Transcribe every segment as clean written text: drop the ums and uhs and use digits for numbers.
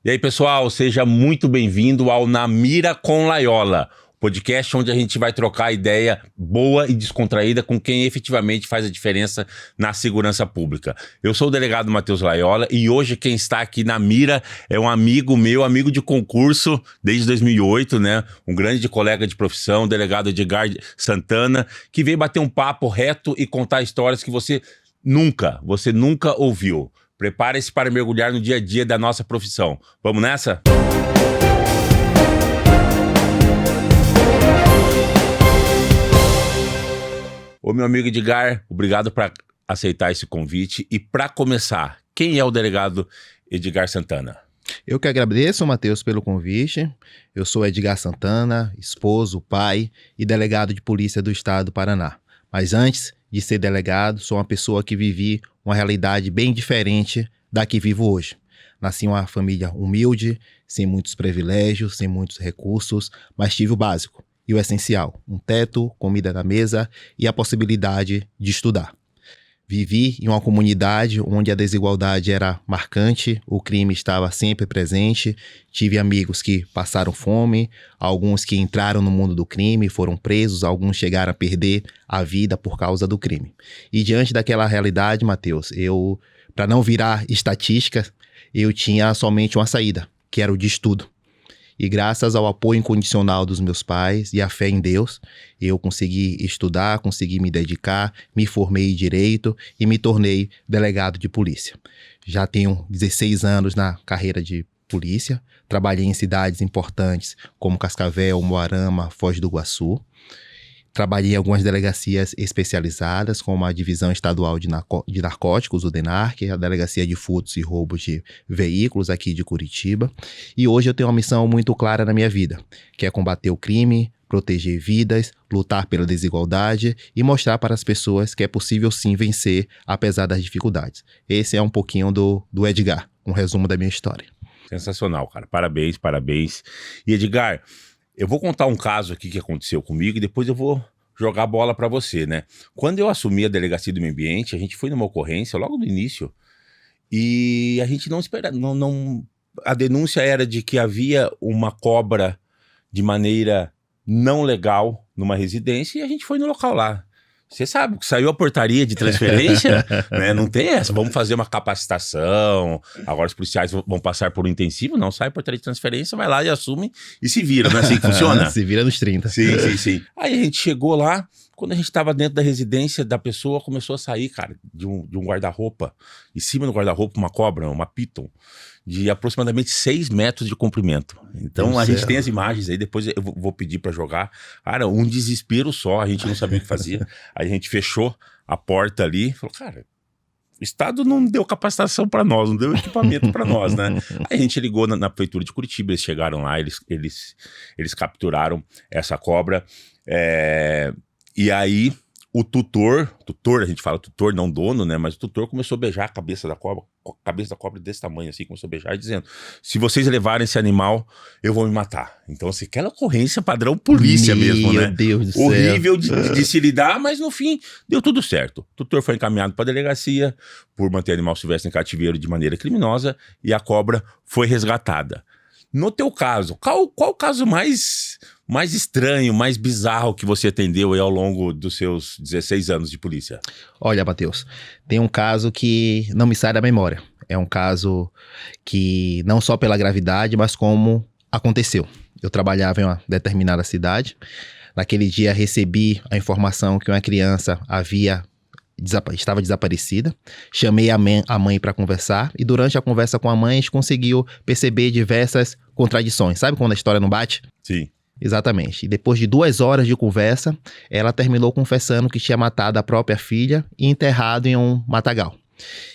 E aí, pessoal, seja muito bem-vindo ao Na Mira com Laiola, podcast onde a gente vai trocar ideia boa e descontraída com quem efetivamente faz a diferença na segurança pública. Eu sou o delegado Matheus Laiola e hoje quem está aqui na mira é um amigo meu, amigo de concurso desde 2008, né? Um grande colega de profissão, o delegado Edgar Santana, que veio bater um papo reto e contar histórias que você nunca ouviu. Prepare-se para mergulhar no dia a dia da nossa profissão. Vamos nessa? Ô, meu amigo Edgar, obrigado por aceitar esse convite. E para começar, quem é o delegado Edgar Santana? Eu que agradeço, Matheus, pelo convite. Eu sou Edgar Santana, esposo, pai e delegado de polícia do estado do Paraná. Mas antes de ser delegado, sou uma pessoa que vivi uma realidade bem diferente da que vivo hoje. Nasci em uma família humilde, sem muitos privilégios, sem muitos recursos, mas tive o básico e o essencial: um teto, comida na mesa e a possibilidade de estudar. Vivi em uma comunidade onde a desigualdade era marcante, o crime estava sempre presente, tive amigos que passaram fome, alguns que entraram no mundo do crime, foram presos, alguns chegaram a perder a vida por causa do crime. E diante daquela realidade, Matheus, para não virar estatística, eu tinha somente uma saída, que era o de estudo. E graças ao apoio incondicional dos meus pais e à fé em Deus, eu consegui estudar, consegui me dedicar, me formei em Direito e me tornei delegado de polícia. Já tenho 16 anos na carreira de polícia, trabalhei em cidades importantes como Cascavel, Moarama, Foz do Iguaçu. Trabalhei em algumas delegacias especializadas, como a Divisão Estadual de Narcóticos, o DENARC, a Delegacia de Furtos e Roubos de Veículos aqui de Curitiba. E hoje eu tenho uma missão muito clara na minha vida, que é combater o crime, proteger vidas, lutar pela desigualdade e mostrar para as pessoas que é possível sim vencer, apesar das dificuldades. Esse é um pouquinho do Edgar, um resumo da minha história. Sensacional, cara. Parabéns, parabéns. E Edgar, eu vou contar um caso aqui que aconteceu comigo e depois eu vou jogar a bola para você, né? Quando eu assumi a Delegacia do Meio Ambiente, a gente foi numa ocorrência logo no início e a gente não esperava, a denúncia era de que havia uma cobra de maneira não legal numa residência e a gente foi no local lá. Você sabe, saiu a portaria de transferência, né? Não tem essa, vamos fazer uma capacitação, agora os policiais vão passar por um intensivo, não, sai a portaria de transferência, vai lá e assume e se vira, não é assim que funciona? Se vira nos 30. Sim. Aí a gente chegou lá, quando a gente estava dentro da residência da pessoa, começou a sair, cara, de um guarda-roupa, em cima do guarda-roupa uma cobra, uma piton, de aproximadamente 6 metros de comprimento. Então a gente tem as imagens aí, depois eu vou pedir para jogar. Cara, um desespero só, a gente não sabia o que fazia. Aí a gente fechou a porta ali, falou, cara, o Estado não deu capacitação para nós, não deu equipamento para nós, né? Aí a gente ligou na prefeitura de Curitiba, eles chegaram lá, eles capturaram essa cobra, e aí o tutor, a gente fala tutor, não dono, né? Mas o tutor começou a beijar a cabeça da cobra desse tamanho assim, começou a beijar, dizendo, se vocês levarem esse animal, eu vou me matar. Então, assim, aquela ocorrência padrão polícia mesmo, né? Meu Deus do céu. Horrível de se lidar, mas no fim, deu tudo certo. O tutor foi encaminhado para a delegacia por manter animal silvestre em cativeiro de maneira criminosa e a cobra foi resgatada. No teu caso, qual o caso mais estranho, mais bizarro que você atendeu aí ao longo dos seus 16 anos de polícia? Olha, Matheus, tem um caso que não me sai da memória. É um caso que não só pela gravidade, mas como aconteceu. Eu trabalhava em uma determinada cidade. Naquele dia recebi a informação que uma criança estava desaparecida. Chamei a mãe para conversar e durante a conversa com a mãe a gente conseguiu perceber diversas contradições. Sabe quando a história não bate? Sim. Exatamente. E depois de 2 horas de conversa, ela terminou confessando que tinha matado a própria filha e enterrado em um matagal.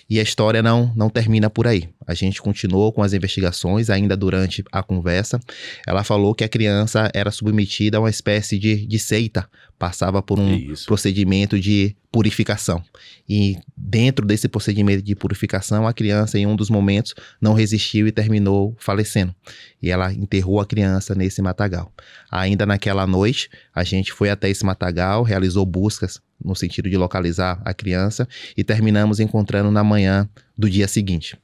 E a história não termina por aí. A gente continuou com as investigações ainda durante a conversa. Ela falou que a criança era submetida a uma espécie de seita, passava por um procedimento de purificação. E dentro desse procedimento de purificação, a criança em um dos momentos não resistiu e terminou falecendo. E ela enterrou a criança nesse matagal. Ainda naquela noite, a gente foi até esse matagal, realizou buscas no sentido de localizar a criança, e terminamos encontrando na manhã do dia seguinte.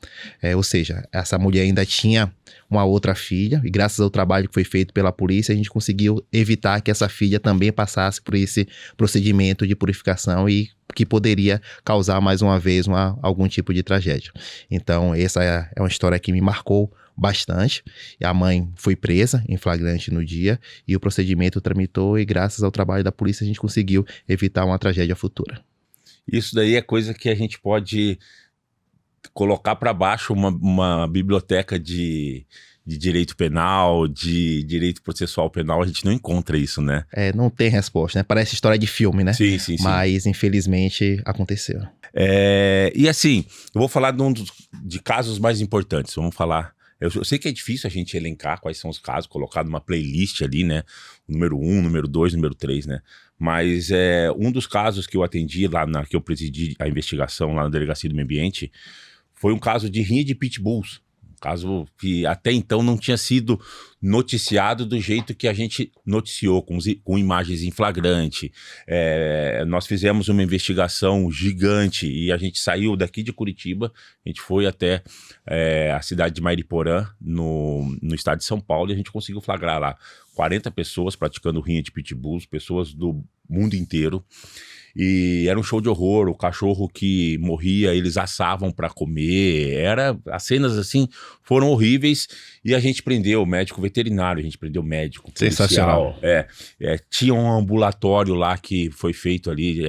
Ou seja, essa mulher ainda tinha uma outra filha, e graças ao trabalho que foi feito pela polícia, a gente conseguiu evitar que essa filha também passasse por esse procedimento de purificação e que poderia causar mais uma vez algum tipo de tragédia. Então, essa é uma história que me marcou bastante. A mãe foi presa em flagrante no dia e o procedimento tramitou, e graças ao trabalho da polícia a gente conseguiu evitar uma tragédia futura. Isso daí é coisa que a gente pode colocar para baixo uma biblioteca de direito penal, de direito processual penal. A gente não encontra isso, né? Não tem resposta, né? Parece história de filme, né? Sim, sim, sim. Mas, infelizmente, aconteceu. E assim, eu vou falar de casos mais importantes. Vamos falar... Eu sei que é difícil a gente elencar quais são os casos, colocar numa playlist ali, né? Número 1, número 2, número 3, né? Mas um dos casos que eu atendi lá, que eu presidi a investigação lá na Delegacia do Meio Ambiente, foi um caso de rinha de pitbulls. Um caso que até então não tinha sido noticiado do jeito que a gente noticiou, com imagens em flagrante. Nós fizemos uma investigação gigante e a gente saiu daqui de Curitiba, a gente foi até a cidade de Mariporã, no estado de São Paulo, e a gente conseguiu flagrar lá 40 pessoas praticando rinha de pitbulls, pessoas do mundo inteiro. E era um show de horror, o cachorro que morria, eles assavam para comer, as cenas assim foram horríveis, e a gente prendeu o médico veterinário, a gente prendeu o médico policial. Sensacional. Tinha um ambulatório lá que foi feito ali de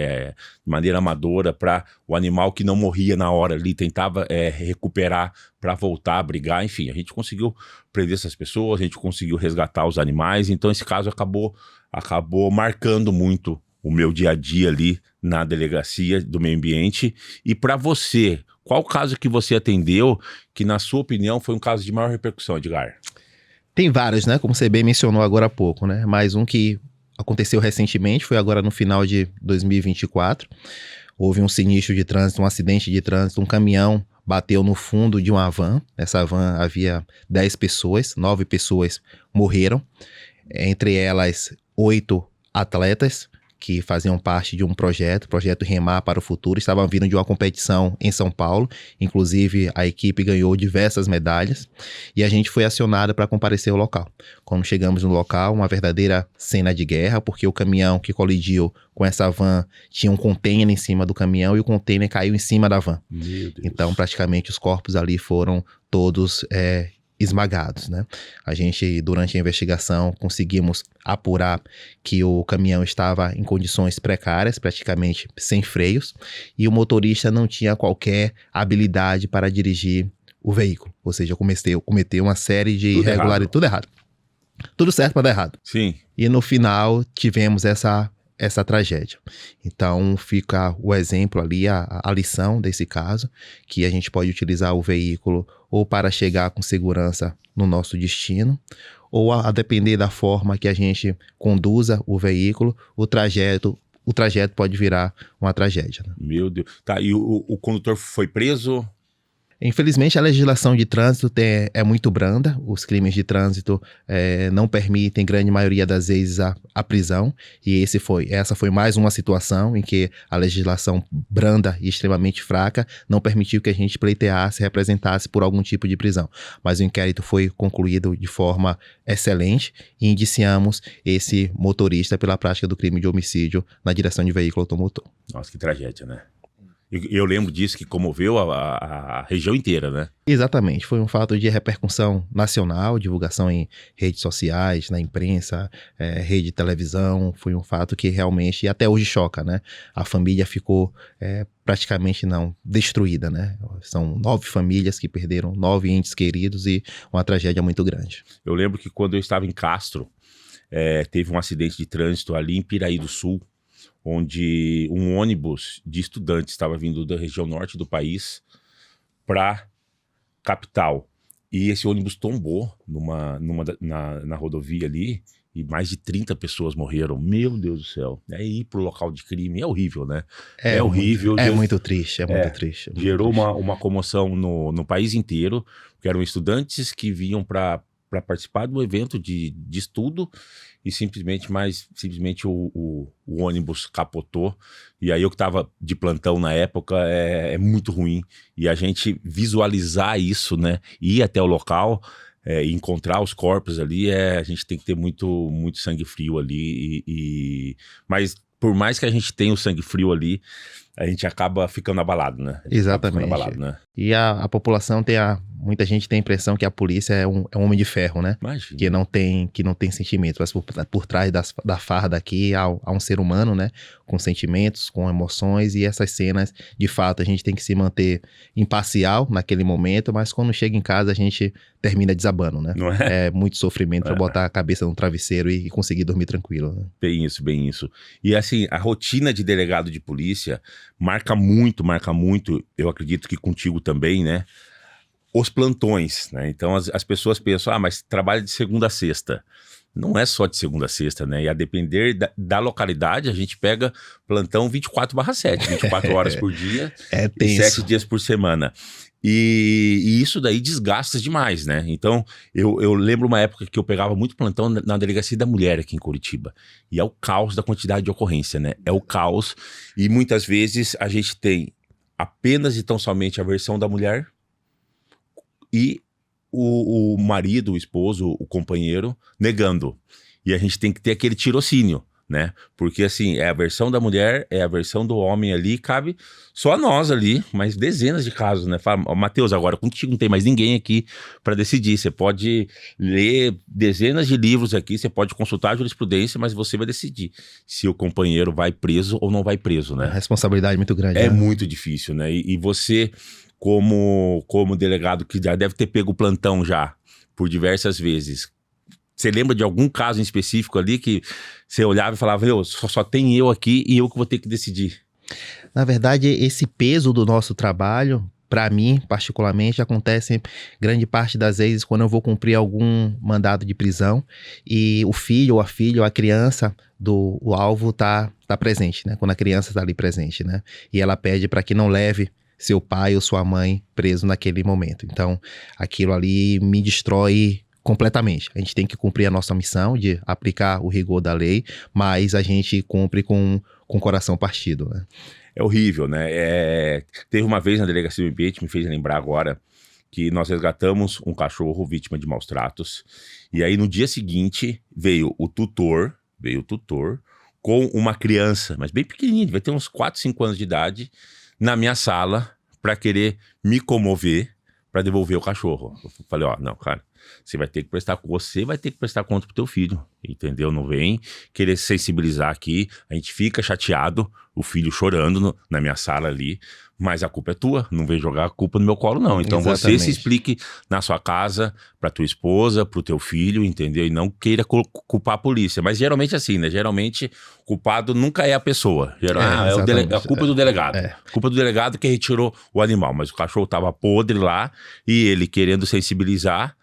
maneira amadora para o animal que não morria na hora ali, tentava recuperar para voltar a brigar, enfim, a gente conseguiu prender essas pessoas, a gente conseguiu resgatar os animais, então esse caso acabou marcando muito o meu dia a dia ali na Delegacia do Meio Ambiente. E para você, qual caso que você atendeu que, na sua opinião, foi um caso de maior repercussão, Edgar? Tem vários, né? Como você bem mencionou agora há pouco, né? Mas um que aconteceu recentemente, foi agora no final de 2024. Houve um sinistro de trânsito, um acidente de trânsito, um caminhão bateu no fundo de uma van. Nessa van havia 10 pessoas, 9 pessoas morreram. Entre elas, 8 atletas que faziam parte de um projeto Remar para o Futuro, estavam vindo de uma competição em São Paulo, inclusive a equipe ganhou diversas medalhas, e a gente foi acionado para comparecer ao local. Quando chegamos no local, uma verdadeira cena de guerra, porque o caminhão que colidiu com essa van tinha um container em cima do caminhão, e o container caiu em cima da van. Meu Deus. Então, praticamente, os corpos ali foram todos esmagados, né? A gente, durante a investigação, conseguimos apurar que o caminhão estava em condições precárias, praticamente sem freios, e o motorista não tinha qualquer habilidade para dirigir o veículo, ou seja, cometeu uma série de irregularidades, tudo errado. Tudo certo para dar errado. Sim. E no final tivemos essa tragédia. Então fica o exemplo ali, a lição desse caso, que a gente pode utilizar o veículo ou para chegar com segurança no nosso destino, ou a depender da forma que a gente conduza o veículo, o trajeto pode virar uma tragédia, né? Meu Deus. Tá, e o condutor foi preso? Infelizmente, a legislação de trânsito é muito branda. Os crimes de trânsito não permitem, grande maioria das vezes, a prisão. E essa foi mais uma situação em que a legislação branda e extremamente fraca não permitiu que a gente pleiteasse, representasse por algum tipo de prisão. Mas o inquérito foi concluído de forma excelente e indiciamos esse motorista pela prática do crime de homicídio na direção de veículo automotor. Nossa, que tragédia, né? Eu lembro disso, que comoveu a região inteira, né? Exatamente, foi um fato de repercussão nacional, divulgação em redes sociais, na imprensa, rede de televisão. Foi um fato que realmente até hoje choca, né? A família ficou praticamente destruída, né? São 9 famílias que perderam 9 entes queridos e uma tragédia muito grande. Eu lembro que quando eu estava em Castro, teve um acidente de trânsito ali em Piraí do Sul, onde um ônibus de estudantes estava vindo da região norte do país para capital. E esse ônibus tombou na rodovia ali, e mais de 30 pessoas morreram. Meu Deus do céu. Ir para o local de crime é horrível, né? É horrível. Muito triste, muito triste. Gerou uma comoção no país inteiro, porque eram estudantes que vinham para para participar do evento de estudo e simplesmente o ônibus capotou. E aí eu que estava de plantão na época é muito ruim. E a gente visualizar isso, né? Ir até o local, encontrar os corpos ali, a gente tem que ter muito, muito sangue frio ali. Mas por mais que a gente tenha o sangue frio ali, a gente acaba ficando abalado, né? Exatamente. Abalado, né? E a população muita gente tem a impressão que a polícia é um homem de ferro, né? Imagina. Que não tem sentimentos. Mas por trás da farda aqui há um ser humano, né? Com sentimentos, com emoções, e essas cenas, de fato, a gente tem que se manter imparcial naquele momento, mas quando chega em casa a gente termina desabando, né? Não é? É muito sofrimento pra botar a cabeça no travesseiro e conseguir dormir tranquilo, né? Bem isso, bem isso. E assim, a rotina de delegado de polícia marca muito, eu acredito que contigo também, né? Os plantões, né? Então as pessoas pensam, mas trabalha de segunda a sexta. Não é só de segunda a sexta, né? E a depender da localidade, a gente pega plantão 24/7, 24 horas por dia, e 7 dias por semana. E isso daí desgasta demais, né? Então, eu lembro uma época que eu pegava muito plantão na Delegacia da Mulher aqui em Curitiba. E é o caos da quantidade de ocorrência, né? É o caos. E muitas vezes a gente tem apenas e tão somente a versão da mulher e o marido, o esposo, o companheiro negando. E a gente tem que ter aquele tirocínio, né? Porque assim, é a versão da mulher, é a versão do homem ali, cabe só a nós ali, mas dezenas de casos, né? Fala, Matheus, agora contigo não tem mais ninguém aqui para decidir. Você pode ler dezenas de livros aqui, você pode consultar a jurisprudência, mas você vai decidir se o companheiro vai preso ou não vai preso, né? A responsabilidade é muito grande. É né? muito difícil, né? E você, como delegado que já deve ter pego o plantão já por diversas vezes, você lembra de algum caso em específico ali que você olhava e falava, só tem eu aqui e eu que vou ter que decidir? Na verdade, esse peso do nosso trabalho, para mim, particularmente, acontece grande parte das vezes quando eu vou cumprir algum mandado de prisão e o filho ou a filha ou a criança o alvo tá presente, né? Quando a criança tá ali presente, né? E ela pede para que não leve seu pai ou sua mãe preso naquele momento. Então, aquilo ali me destrói completamente. A gente tem que cumprir a nossa missão de aplicar o rigor da lei, mas a gente cumpre com o coração partido, né? É horrível, né? Teve uma vez na Delegacia do Ambiente, me fez lembrar agora, que nós resgatamos um cachorro vítima de maus tratos, e aí no dia seguinte veio o tutor com uma criança, mas bem pequenininha, vai ter uns 4, 5 anos de idade, na minha sala, para querer me comover, para devolver o cachorro. Eu falei, não, cara, você vai ter que prestar conta pro teu filho, entendeu? Não vem querer sensibilizar aqui, a gente fica chateado, o filho chorando na minha sala ali, mas a culpa é tua, não vem jogar a culpa no meu colo não. Então Exatamente. Você se explique na sua casa, pra tua esposa, pro teu filho, entendeu? E não queira culpar a polícia, mas geralmente assim, né? Geralmente o culpado nunca é a pessoa, a culpa do delegado. Culpa do delegado que retirou o animal, mas o cachorro tava podre lá e ele querendo sensibilizar,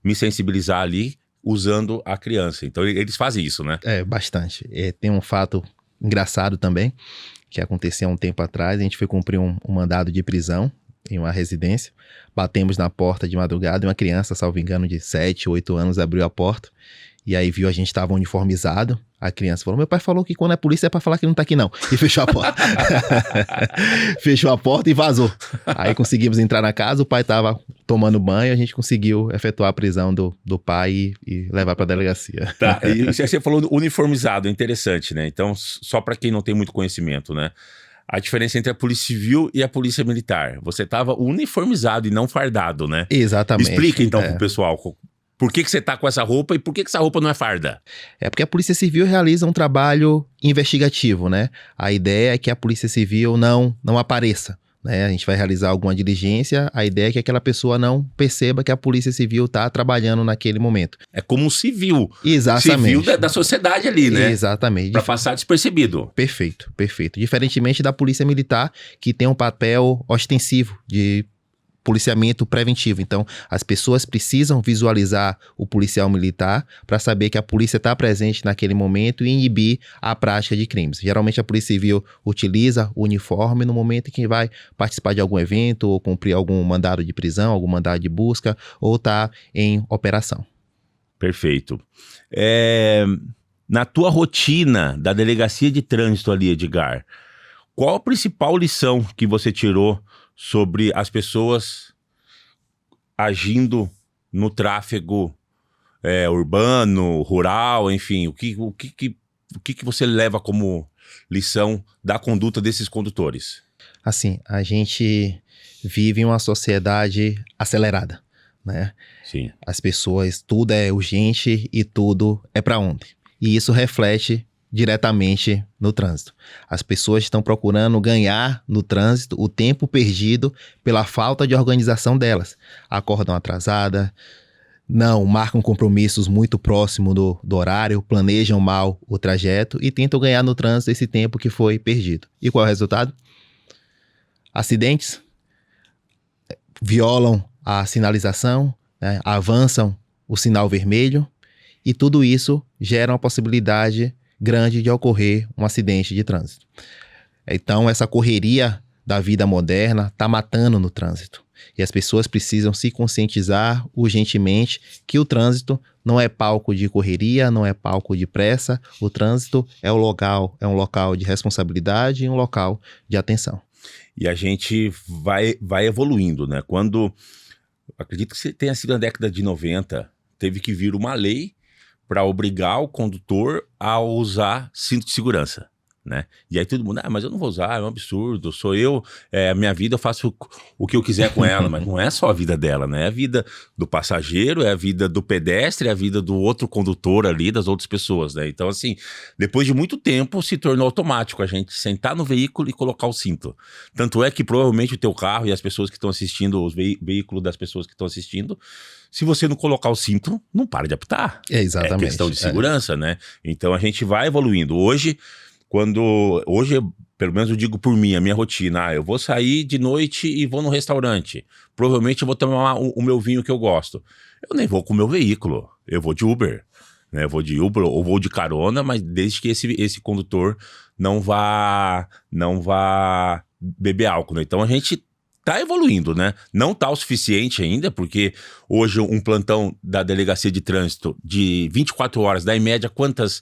me sensibilizar ali usando a criança. Então eles fazem isso, né? Bastante. Tem um fato engraçado também, que aconteceu há um tempo atrás. A gente foi cumprir um mandado de prisão em uma residência. Batemos na porta de madrugada e uma criança, salvo engano, de 7, 8 anos, abriu a porta. E aí viu a gente estava uniformizado. A criança falou, meu pai falou que quando é polícia é pra falar que não tá aqui não. E fechou a porta. Fechou a porta e vazou. Aí conseguimos entrar na casa, o pai tava tomando banho, a gente conseguiu efetuar a prisão do pai e levar pra delegacia. Tá, e você falou uniformizado, interessante, né? Então, só pra quem não tem muito conhecimento, né? A diferença entre a polícia civil e a polícia militar. Você tava uniformizado e não fardado, né? Exatamente. Explica então pro pessoal. Por que você tá com essa roupa e por que essa roupa não é farda? É porque a Polícia Civil realiza um trabalho investigativo, né? A ideia é que a Polícia Civil não apareça, né? A gente vai realizar alguma diligência, a ideia é que aquela pessoa não perceba que a Polícia Civil está trabalhando naquele momento. É como um civil. Exatamente. Civil da sociedade ali, né? Exatamente. Para passar despercebido. Perfeito. Diferentemente da Polícia Militar, que tem um papel ostensivo de policiamento preventivo. Então, as pessoas precisam visualizar o policial militar para saber que a polícia está presente naquele momento e inibir a prática de crimes. Geralmente, a Polícia Civil utiliza o uniforme no momento em que vai participar de algum evento ou cumprir algum mandado de prisão, algum mandado de busca ou está em operação. Perfeito. Na tua rotina da delegacia de trânsito ali, Edgar, qual a principal lição que você tirou sobre as pessoas agindo no tráfego urbano, rural, enfim, o que você leva como lição da conduta desses condutores? Assim, a gente vive em uma sociedade acelerada, né? Sim. As pessoas, tudo é urgente e tudo é para ontem. E isso reflete diretamente no trânsito. As pessoas estão procurando ganhar no trânsito o tempo perdido pela falta de organização delas. Acordam atrasada, não marcam compromissos muito próximo do horário, planejam mal o trajeto e tentam ganhar no trânsito esse tempo que foi perdido. E qual é o resultado? Acidentes, violam a sinalização, né? Avançam o sinal vermelho e tudo isso gera uma possibilidade grande de ocorrer um acidente de trânsito. Então, essa correria da vida moderna está matando no trânsito. E as pessoas precisam se conscientizar urgentemente que o trânsito não é palco de correria, não é palco de pressa. O trânsito é um local de responsabilidade e um local de atenção. E a gente vai evoluindo, né? Acredito que tenha sido na década de 90, teve que vir uma lei para obrigar o condutor a usar cinto de segurança, né? E aí todo mundo, mas eu não vou usar, é um absurdo, sou eu, minha vida, eu faço o que eu quiser com ela, mas não é só a vida dela, né? É a vida do passageiro, é a vida do pedestre, é a vida do outro condutor ali, das outras pessoas, né? Então, assim, depois de muito tempo, se tornou automático a gente sentar no veículo e colocar o cinto. Tanto é que provavelmente o teu carro e as pessoas que estão assistindo, os veículos das pessoas que estão assistindo, se você não colocar o cinto, não para de apitar. Exatamente. É questão de segurança, né? Então a gente vai evoluindo. Hoje, pelo menos eu digo por mim, a minha rotina, eu vou sair de noite e vou no restaurante. Provavelmente eu vou tomar o meu vinho que eu gosto. Eu nem vou com o meu veículo, eu vou de Uber. Né? Eu vou de Uber ou vou de carona, mas desde que esse condutor não vá beber álcool. Né? Então a gente tá evoluindo, né? Não tá o suficiente ainda, porque hoje um plantão da delegacia de trânsito de 24 horas dá em média quantas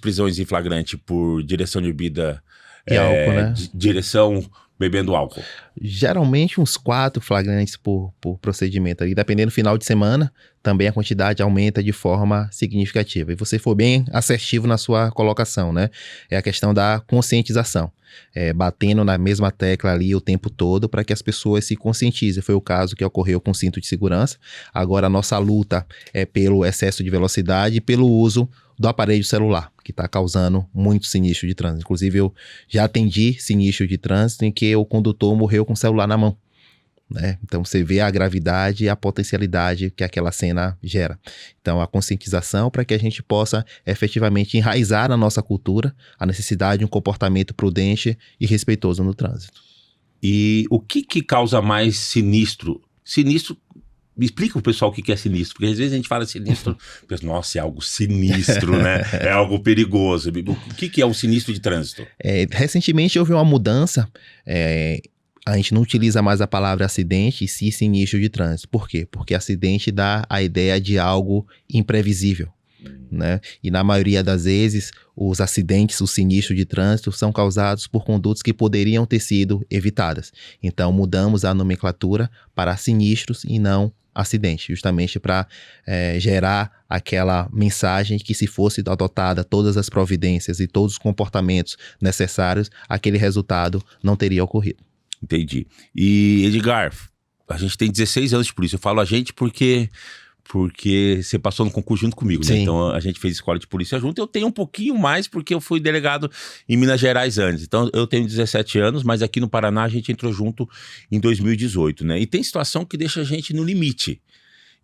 prisões em flagrante por direção de bebida e álcool, né? Direção bebendo álcool? Geralmente uns 4 flagrantes por procedimento ali. Dependendo do final de semana, também a quantidade aumenta de forma significativa. E você for bem assertivo na sua colocação, né? É a questão da conscientização. Batendo na mesma tecla ali o tempo todo para que as pessoas se conscientizem. Foi o caso que ocorreu com o cinto de segurança. Agora a nossa luta é pelo excesso de velocidade e pelo uso do aparelho celular, que está causando muito sinistro de trânsito. Inclusive eu já atendi sinistro de trânsito em que o condutor morreu com o celular na mão. Né? Então você vê a gravidade e a potencialidade que aquela cena gera. Então a conscientização para que a gente possa efetivamente enraizar na nossa cultura a necessidade de um comportamento prudente e respeitoso no trânsito. E o que causa mais sinistro? Sinistro, me explica pro pessoal o que é sinistro, porque às vezes a gente fala sinistro, pensa, nossa, é algo sinistro, né? É algo perigoso. O que é o sinistro de trânsito? Recentemente houve uma mudança, a gente não utiliza mais a palavra acidente e sim sinistro de trânsito. Por quê? Porque acidente dá a ideia de algo imprevisível, né? E na maioria das vezes, os acidentes, os sinistros de trânsito são causados por condutas que poderiam ter sido evitadas. Então, mudamos a nomenclatura para sinistros e não acidente, justamente para gerar aquela mensagem que se fosse adotada todas as providências e todos os comportamentos necessários, aquele resultado não teria ocorrido. Entendi. E Edgar, a gente tem 16 anos de polícia. Eu falo a gente porque você passou no concurso junto comigo, né? Então a gente fez escola de polícia junto. Eu tenho um pouquinho mais porque eu fui delegado em Minas Gerais antes. Então eu tenho 17 anos, mas aqui no Paraná a gente entrou junto em 2018, né? E tem situação que deixa a gente no limite.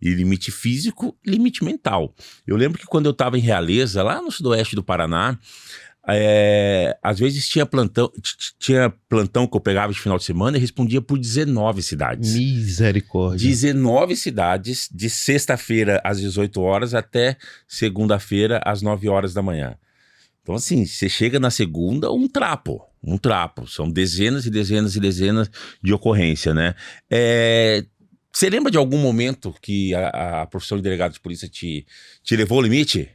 E limite físico, limite mental. Eu lembro que quando eu estava em Realeza, lá no sudoeste do Paraná, Às vezes tinha plantão que eu pegava de final de semana e respondia por 19 cidades. Misericórdia. 19 cidades, de sexta-feira às 18 horas até segunda-feira às 9 horas da manhã. Então, assim, você chega na segunda, um trapo. São dezenas e dezenas e dezenas de ocorrência, né? Você lembra de algum momento que a profissão de delegado de polícia te levou ao limite?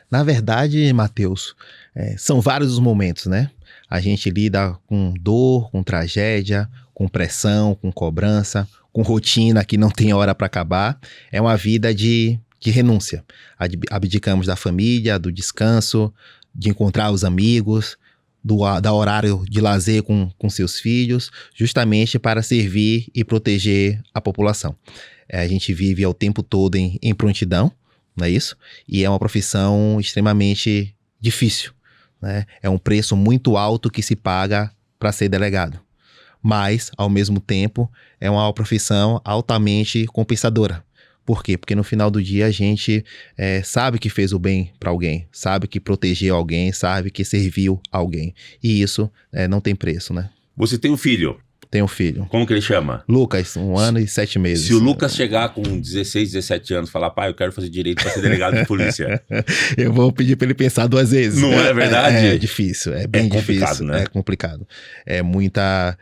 Na verdade, Matheus, são vários os momentos, né? A gente lida com dor, com tragédia, com pressão, com cobrança, com rotina que não tem hora para acabar. É uma vida de renúncia. Abdicamos da família, do descanso, de encontrar os amigos, da horário de lazer com seus filhos, justamente para servir e proteger a população. A gente vive o tempo todo em prontidão, não é isso? E é uma profissão extremamente difícil, né? É um preço muito alto que se paga para ser delegado. Mas, ao mesmo tempo, é uma profissão altamente compensadora. Por quê? Porque no final do dia a gente sabe que fez o bem para alguém, sabe que protegeu alguém, sabe que serviu alguém. E isso não tem preço, né? Você tem um filho? Tenho um filho. Como que ele chama? Lucas, 1 ano e 7 meses. Se o Lucas chegar com 16, 17 anos e falar, pai, eu quero fazer direito para ser delegado de polícia. Eu vou pedir para ele pensar 2 vezes. Não é verdade? É difícil, é bem difícil. Né? É complicado. É muita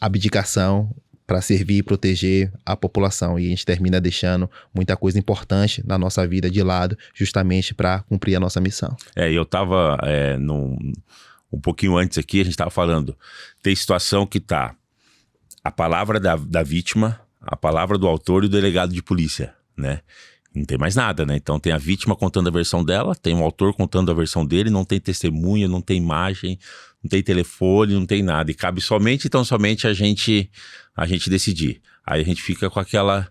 abdicação para servir e proteger a população. E a gente termina deixando muita coisa importante na nossa vida de lado, justamente para cumprir a nossa missão. Eu estava um pouquinho antes aqui, a gente estava falando, tem situação que tá a palavra da vítima, a palavra do autor e o delegado de polícia, né? Não tem mais nada, né? Então tem a vítima contando a versão dela, tem o autor contando a versão dele, não tem testemunha, não tem imagem, não tem telefone, não tem nada. E cabe somente a gente decidir. Aí a gente fica com aquela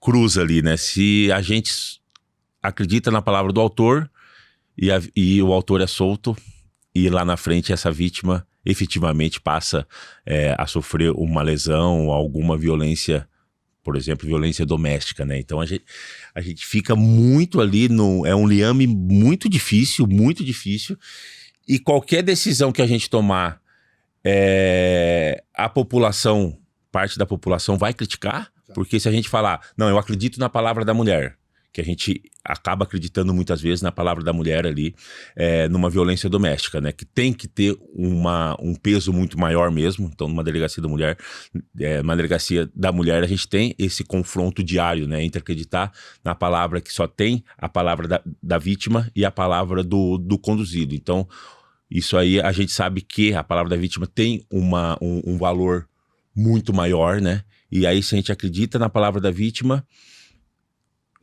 cruz ali, né? Se a gente acredita na palavra do autor e o autor é solto, e lá na frente essa vítima efetivamente passa a sofrer uma lesão, alguma violência, por exemplo, violência doméstica, né? Então a gente fica muito ali, é um liame muito difícil, e qualquer decisão que a gente tomar, a população, parte da população vai criticar, porque se a gente falar, não, eu acredito na palavra da mulher, que a gente acaba acreditando muitas vezes na palavra da mulher ali, numa violência doméstica, né? Que tem que ter um peso muito maior mesmo. Então, numa delegacia da mulher, a gente tem esse confronto diário, né? Entre acreditar na palavra que só tem a palavra da vítima e a palavra do conduzido. Então, isso aí a gente sabe que a palavra da vítima tem um valor muito maior, né? E aí, se a gente acredita na palavra da vítima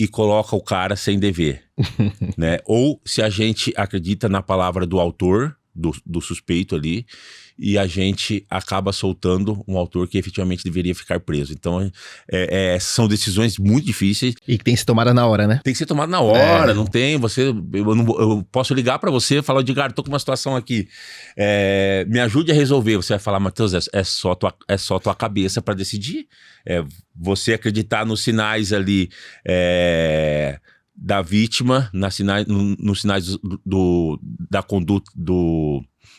e coloca o cara sem dever, né? Ou se a gente acredita na palavra do autor, do suspeito ali, e a gente acaba soltando um autor que efetivamente deveria ficar preso. Então, são decisões muito difíceis. E que tem que ser tomada na hora, né? Tem que ser tomada na hora, não tem, eu posso ligar pra você e falar, Edgar, tô com uma situação aqui, me ajude a resolver. Você vai falar, Matheus, é só tua cabeça pra decidir. Você acreditar nos sinais ali, da vítima, nos sinais da conduta,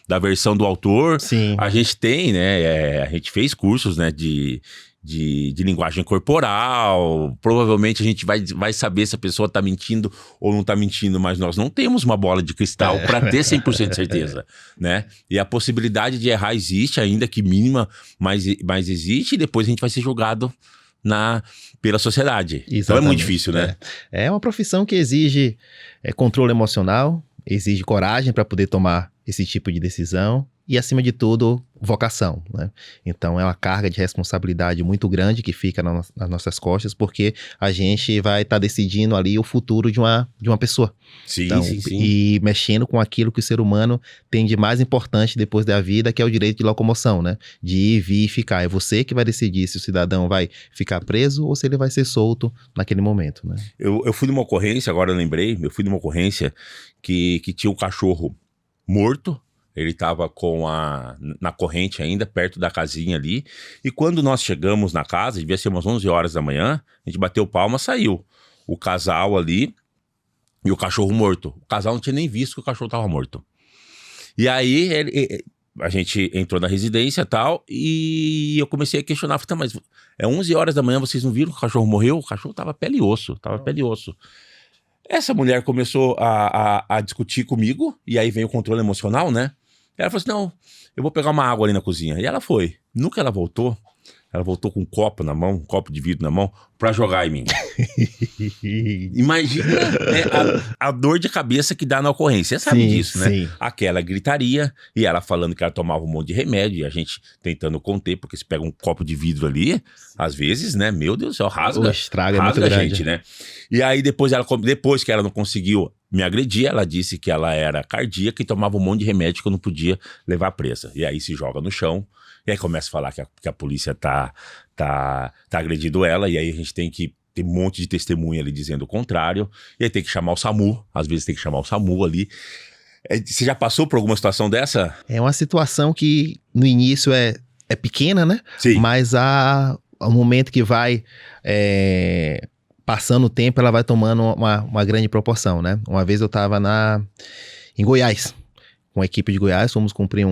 da versão do autor. Sim. A gente tem, né? A gente fez cursos, né? De linguagem corporal. Provavelmente a gente vai saber se a pessoa tá mentindo ou não tá mentindo, mas nós não temos uma bola de cristal para ter 100% de certeza, né? E a possibilidade de errar existe, ainda que mínima, mas existe, e depois a gente vai ser julgado pela sociedade. Exatamente. Então é muito difícil, né? É uma profissão que exige controle emocional, exige coragem para poder tomar esse tipo de decisão e, acima de tudo, vocação, né? Então é uma carga de responsabilidade muito grande que fica nas nossas costas, porque a gente vai estar decidindo ali o futuro de uma pessoa. Sim, então, sim. E mexendo com aquilo que o ser humano tem de mais importante depois da vida, que é o direito de locomoção, né? De ir, vir e ficar. É você que vai decidir se o cidadão vai ficar preso ou se ele vai ser solto naquele momento, né? Eu fui numa ocorrência, agora eu lembrei, que tinha um cachorro morto. Ele estava na corrente ainda, perto da casinha ali. E quando nós chegamos na casa, devia ser umas 11 horas da manhã, a gente bateu palma, saiu o casal ali e o cachorro morto. O casal não tinha nem visto que o cachorro estava morto. E aí a gente entrou na residência e tal, e eu comecei a questionar, falei, tá, mas é 11 horas da manhã, vocês não viram que o cachorro morreu? O cachorro tava pele e osso, pele e osso. Essa mulher começou a discutir comigo, e aí veio o controle emocional, né? Ela falou assim, não, eu vou pegar uma água ali na cozinha. E ela foi. Nunca ela voltou com um copo na mão, um copo de vidro na mão, pra jogar em mim. Imagina a dor de cabeça que dá na ocorrência. Você sabe disso, né? Sim. Aquela gritaria, e ela falando que ela tomava um monte de remédio, e a gente tentando conter, porque se pega um copo de vidro ali, às vezes, né? Meu Deus do céu, rasga. O estrago é muito rasga a grande. gente, né? E aí depois que ela não conseguiu me agredir, ela disse que ela era cardíaca e tomava um monte de remédio que eu não podia levar presa. E aí se joga no chão, e aí começa a falar que a polícia tá agredindo ela, e aí a gente tem que ter um monte de testemunha ali dizendo o contrário, e aí tem que chamar o SAMU, às vezes tem que chamar o SAMU ali. Você já passou por alguma situação dessa? É uma situação que no início é pequena, né? Sim. Mas ao momento que vai passando o tempo, ela vai tomando uma grande proporção, né? Uma vez eu estava em Goiás, com a equipe de Goiás, fomos cumprir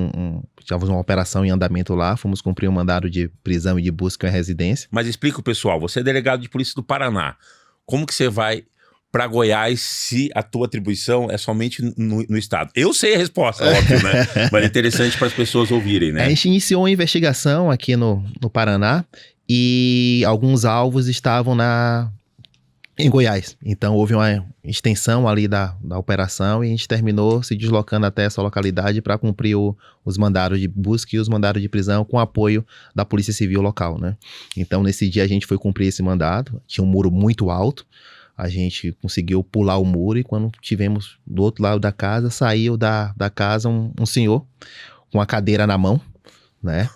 tínhamos uma operação em andamento lá, fomos cumprir um mandado de prisão e de busca em residência. Mas explica o pessoal, você é delegado de polícia do Paraná, como que você vai para Goiás se a tua atribuição é somente no estado? Eu sei a resposta, óbvio, né? Mas é interessante para as pessoas ouvirem, né? A gente iniciou uma investigação aqui no Paraná e alguns alvos estavam em Goiás. Então houve uma extensão ali da operação e a gente terminou se deslocando até essa localidade para cumprir os mandados de busca e os mandados de prisão com apoio da Polícia Civil local, né? Então nesse dia a gente foi cumprir esse mandado, tinha um muro muito alto, a gente conseguiu pular o muro e quando tivemos do outro lado da casa, saiu da casa um senhor com a cadeira na mão, né?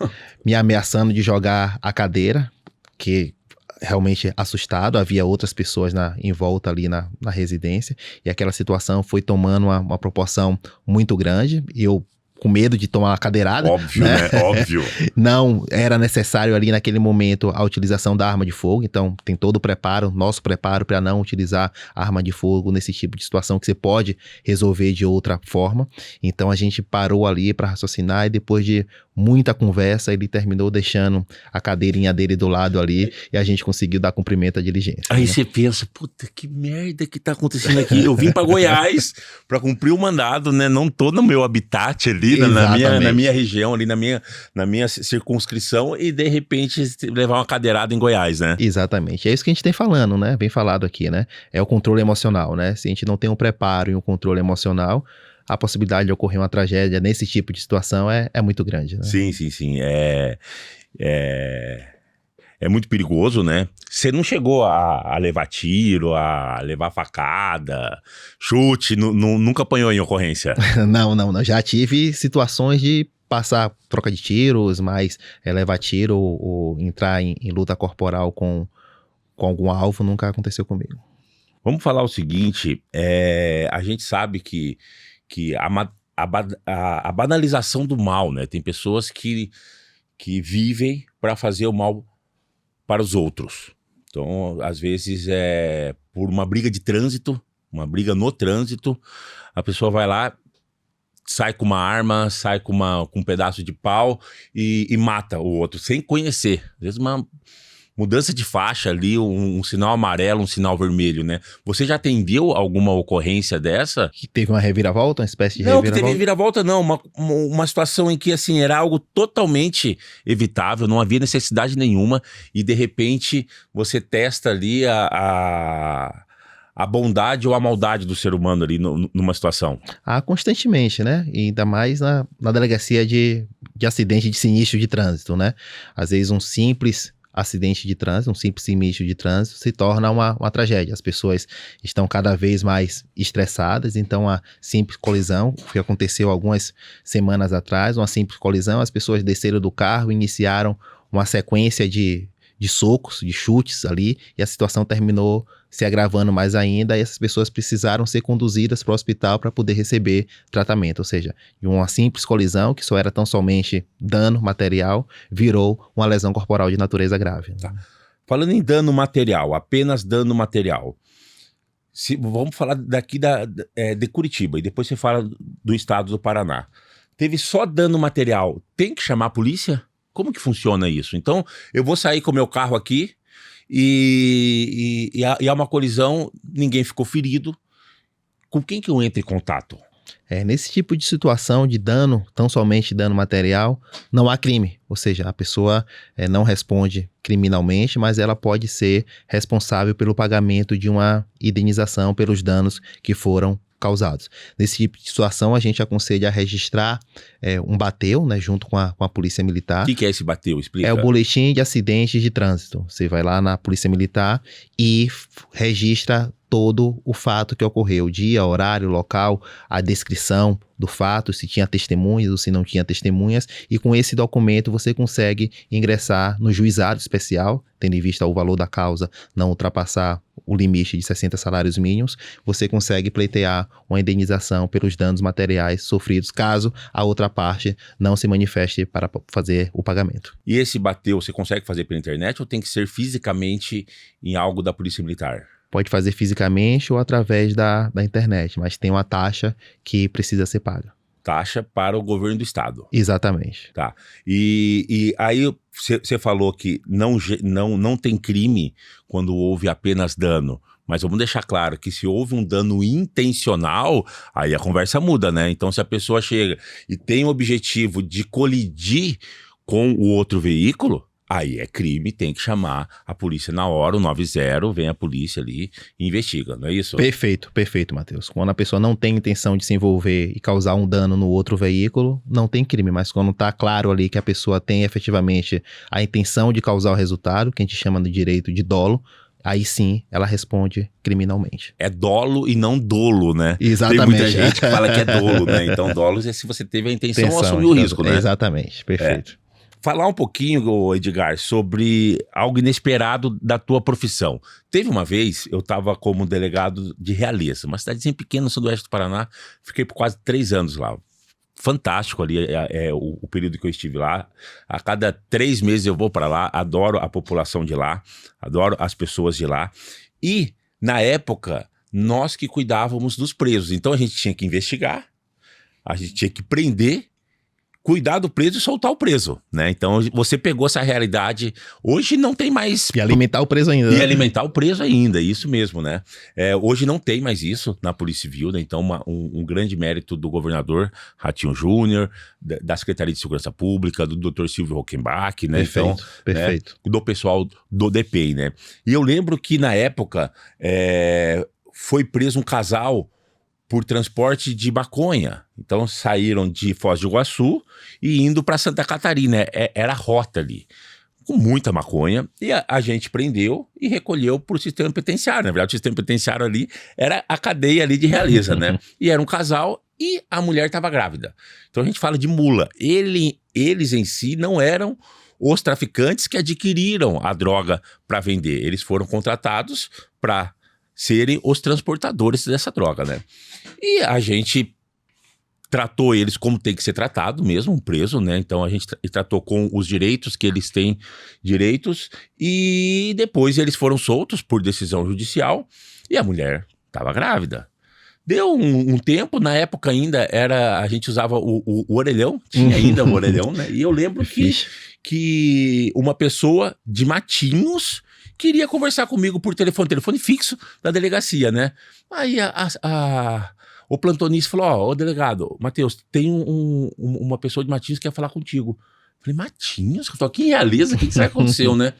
Me ameaçando de jogar a cadeira, que realmente assustado, havia outras pessoas em volta ali na residência, e aquela situação foi tomando uma proporção muito grande, e eu com medo de tomar uma cadeirada. Óbvio, né? Óbvio. Não era necessário ali naquele momento a utilização da arma de fogo, então tem todo o preparo, nosso preparo para não utilizar a arma de fogo nesse tipo de situação que você pode resolver de outra forma. Então a gente parou ali para raciocinar e depois de muita conversa ele terminou deixando a cadeirinha dele do lado ali e a gente conseguiu dar cumprimento à diligência. Aí você pensa, puta, que merda que tá acontecendo aqui? Eu vim para Goiás para cumprir o mandado, né? Não tô no meu habitat ali, na minha região, ali na minha circunscrição e de repente levar uma cadeirada em Goiás, né? Exatamente. É isso que a gente tem falando, né? Bem falado aqui, né? É o controle emocional, né? Se a gente não tem um preparo e um controle emocional, a possibilidade de ocorrer uma tragédia nesse tipo de situação é muito grande, né? Sim. É muito perigoso, né? Você não chegou a levar tiro, a levar facada, chute, nunca apanhou em ocorrência? Não. Já tive situações de passar troca de tiros, mas levar tiro ou entrar em luta corporal com algum alvo nunca aconteceu comigo. Vamos falar o seguinte, a gente sabe que a banalização do mal, né? Tem pessoas que vivem para fazer o mal para os outros. Então, às vezes, por uma briga de trânsito, uma briga no trânsito, a pessoa vai lá, sai com uma arma, sai com um pedaço de pau e mata o outro, sem conhecer. Às vezes uma mudança de faixa ali, um sinal amarelo, um sinal vermelho, né? Você já atendeu alguma ocorrência dessa? Que teve uma reviravolta, uma espécie de Não, reviravolta? que teve reviravolta não, uma situação em que assim, era algo totalmente evitável, não havia necessidade nenhuma e de repente você testa ali a bondade ou a maldade do ser humano ali numa situação. Constantemente, né? E ainda mais na delegacia de acidente de sinistro de trânsito, né? Às vezes um simples acidente de trânsito, um simples sinistro de trânsito se torna uma tragédia. As pessoas estão cada vez mais estressadas, então a simples colisão, que aconteceu algumas semanas atrás, uma simples colisão, as pessoas desceram do carro e iniciaram uma sequência de socos, de chutes ali, e a situação terminou se agravando mais ainda, e essas pessoas precisaram ser conduzidas para o hospital para poder receber tratamento, ou seja, de uma simples colisão, que só era tão somente dano material, virou uma lesão corporal de natureza grave. Tá. Falando em dano material, apenas dano material, vamos falar daqui de Curitiba, e depois você fala do estado do Paraná. teve só dano material, tem que chamar a polícia? Como que funciona isso? Então, eu vou sair com o meu carro aqui e há uma colisão, ninguém ficou ferido. Com quem que eu entro em contato? Nesse tipo de situação de dano, tão somente dano material, não há crime. Ou seja, a pessoa não responde criminalmente, mas ela pode ser responsável pelo pagamento de uma indenização pelos danos que foram causados. Nesse tipo de situação, a gente aconselha a registrar um BATEU, né, junto com a Polícia Militar. O que é esse BATEU? Explica. É o Boletim de Acidentes de Trânsito. Você vai lá na Polícia Militar e registra todo o fato que ocorreu, o dia, horário, local, a descrição do fato, se tinha testemunhas ou se não tinha testemunhas, e com esse documento você consegue ingressar no juizado especial, tendo em vista o valor da causa não ultrapassar o limite de 60 salários mínimos, você consegue pleitear uma indenização pelos danos materiais sofridos, caso a outra parte não se manifeste para fazer o pagamento. E esse BATEU você consegue fazer pela internet ou tem que ser fisicamente em algo da Polícia Militar? Pode fazer fisicamente ou através da internet, mas tem uma taxa que precisa ser paga. Taxa para o governo do estado. Exatamente. Tá. E aí você falou que não tem crime quando houve apenas dano. Mas vamos deixar claro que se houve um dano intencional, aí a conversa muda, né? Então se a pessoa chega e tem o objetivo de colidir com o outro veículo, aí é crime, tem que chamar a polícia na hora, o 90, vem a polícia ali e investiga, não é isso? Perfeito, Matheus. Quando a pessoa não tem intenção de se envolver e causar um dano no outro veículo, não tem crime, mas quando tá claro ali que a pessoa tem efetivamente a intenção de causar o resultado, que a gente chama no direito de dolo, aí sim ela responde criminalmente. É dolo e não dolo, né? Exatamente. Tem muita gente que fala que é dolo, né? Então dolo é se você teve a intenção ou assumiu o risco, né? Exatamente, perfeito. Falar um pouquinho, Edgar, sobre algo inesperado da tua profissão. Teve uma vez, eu estava como delegado de Realeza, uma cidadezinha pequena no sudoeste do Paraná, fiquei por quase 3 anos lá. Fantástico ali o período que eu estive lá. A cada 3 meses eu vou para lá, adoro a população de lá, adoro as pessoas de lá. E, na época, nós que cuidávamos dos presos. Então a gente tinha que investigar, a gente tinha que prender, cuidar do preso e soltar o preso, né? Então você pegou essa realidade, hoje não tem mais... E alimentar o preso ainda, né? E alimentar o preso ainda, isso mesmo, né? Hoje não tem mais isso na Polícia Civil, né? Então um grande mérito do governador Ratinho Júnior, da Secretaria de Segurança Pública, do Dr. Silvio Rockenbach, né? Perfeito. Né? Do pessoal do DPI, né? E eu lembro que na época foi preso um casal por transporte de maconha. Então saíram de Foz do Iguaçu e indo para Santa Catarina. Era a rota ali, com muita maconha. E a gente prendeu e recolheu para o sistema penitenciário. Na verdade, o sistema penitenciário ali era a cadeia ali de Realeza, né? E era um casal e a mulher estava grávida. Então a gente fala de mula. Eles em si não eram os traficantes que adquiriram a droga para vender. Eles foram contratados para serem os transportadores dessa droga, né? E a gente tratou eles como tem que ser tratado mesmo, um preso, né? Então a gente tratou com os direitos que eles têm direitos e depois eles foram soltos por decisão judicial e a mulher estava grávida. Deu um tempo, na época ainda a gente usava o orelhão, tinha ainda o orelhão, né? E eu lembro que uma pessoa de Matinhos queria conversar comigo por telefone fixo da delegacia, né? Aí o plantonista falou, ô delegado, Matheus, tem uma pessoa de Matinhos que quer falar contigo. Eu falei, Matinhos? Eu tô aqui em Realeza, o que aconteceu, né?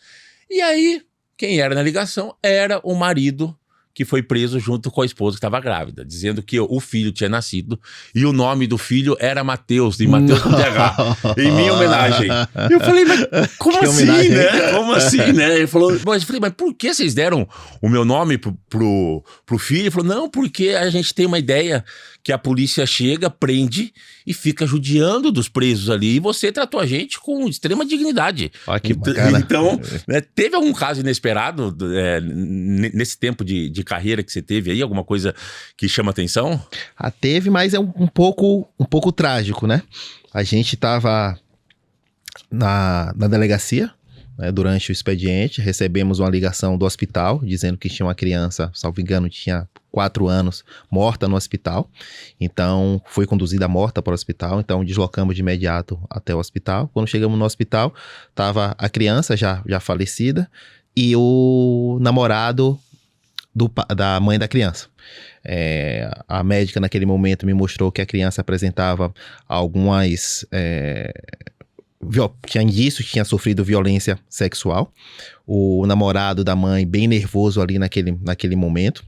E aí, quem era na ligação era o marido que foi preso junto com a esposa que estava grávida, dizendo que o filho tinha nascido e o nome do filho era Matheus, de Matheus com TH, em minha homenagem. Eu falei, mas como que assim, homenagem, né? Como assim, né? Ele falou, eu falei, mas por que vocês deram o meu nome pro filho? Ele falou, não, porque a gente tem uma ideia que a polícia chega, prende e fica judiando dos presos ali, e você tratou a gente com extrema dignidade. Olha que bacana. Então, né, teve algum caso inesperado nesse tempo de carreira que você teve aí? Alguma coisa que chama atenção? Teve, mas é um pouco trágico, né? A gente tava na delegacia, né, durante o expediente, recebemos uma ligação do hospital, dizendo que tinha uma criança, salvo engano, tinha 4 anos, morta no hospital. Então, foi conduzida morta para o hospital. Então, deslocamos de imediato até o hospital. Quando chegamos no hospital, estava a criança já falecida e o namorado da mãe da criança. A médica naquele momento me mostrou que a criança apresentava algumas... tinha indícios que tinha sofrido violência sexual. O namorado da mãe bem nervoso ali naquele momento.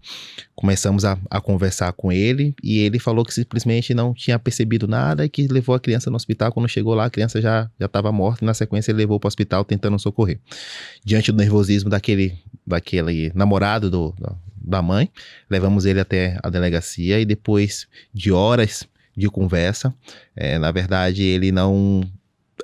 Começamos a conversar com ele e ele falou que simplesmente não tinha percebido nada e que levou a criança no hospital. Quando chegou lá, a criança já estava morta e na sequência ele levou para o hospital tentando socorrer. Diante do nervosismo daquele namorado da mãe, levamos ele até a delegacia e depois de horas de conversa, na verdade ele não...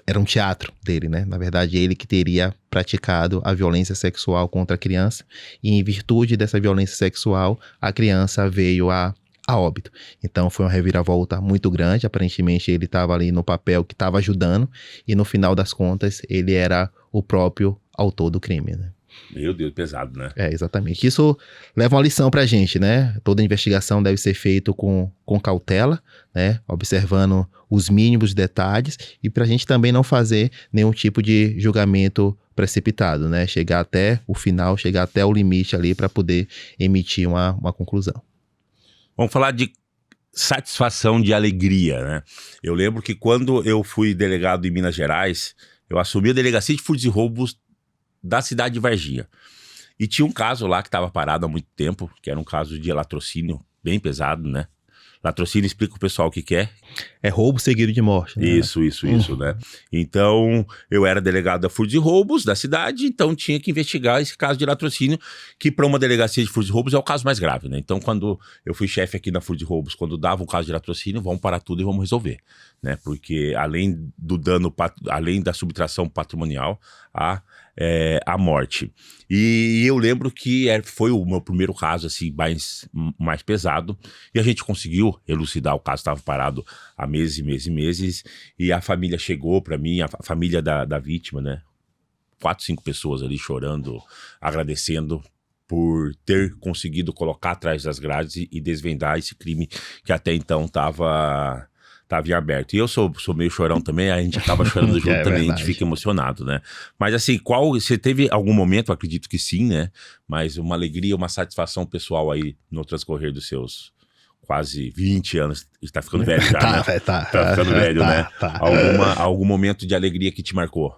Era um teatro dele, né? Na verdade, ele que teria praticado a violência sexual contra a criança e em virtude dessa violência sexual, a criança veio a óbito. Então, foi uma reviravolta muito grande. Aparentemente, ele estava ali no papel que estava ajudando e no final das contas, ele era o próprio autor do crime, né? Meu Deus, pesado, né? Exatamente. Isso leva uma lição pra gente, né? Toda investigação deve ser feita com cautela, né? Observando os mínimos detalhes e pra gente também não fazer nenhum tipo de julgamento precipitado, né? Chegar até o final, chegar até o limite ali para poder emitir uma conclusão. Vamos falar de satisfação, de alegria, né? Eu lembro que quando eu fui delegado em Minas Gerais, eu assumi a delegacia de furtos e roubos da cidade de Varginha. E tinha um caso lá que estava parado há muito tempo, que era um caso de latrocínio bem pesado, né? Latrocínio, explica o pessoal o que é. É roubo seguido de morte, né? Isso, né? Então, eu era delegado da furtos e roubos da cidade, então tinha que investigar esse caso de latrocínio, que para uma delegacia de furtos e roubos é o caso mais grave, né? Então, quando eu fui chefe aqui na furtos e roubos, quando dava um caso de latrocínio, vamos parar tudo e vamos resolver, né? Porque além do dano, além da subtração patrimonial, a morte. E eu lembro que foi o meu primeiro caso assim, mais pesado, e a gente conseguiu elucidar o caso, estava parado há meses, e a família chegou para mim, a família da vítima, né? 4, 5 pessoas ali chorando, agradecendo por ter conseguido colocar atrás das grades e desvendar esse crime que até então estava em aberto. E eu sou meio chorão também, a gente acaba chorando junto também, verdade. A gente fica emocionado, né? Mas assim, você teve algum momento, acredito que sim, né? Mas uma alegria, uma satisfação pessoal aí no transcorrer dos seus quase 20 anos, está ficando velho já, né? Tá ficando velho, né? Algum momento de alegria que te marcou?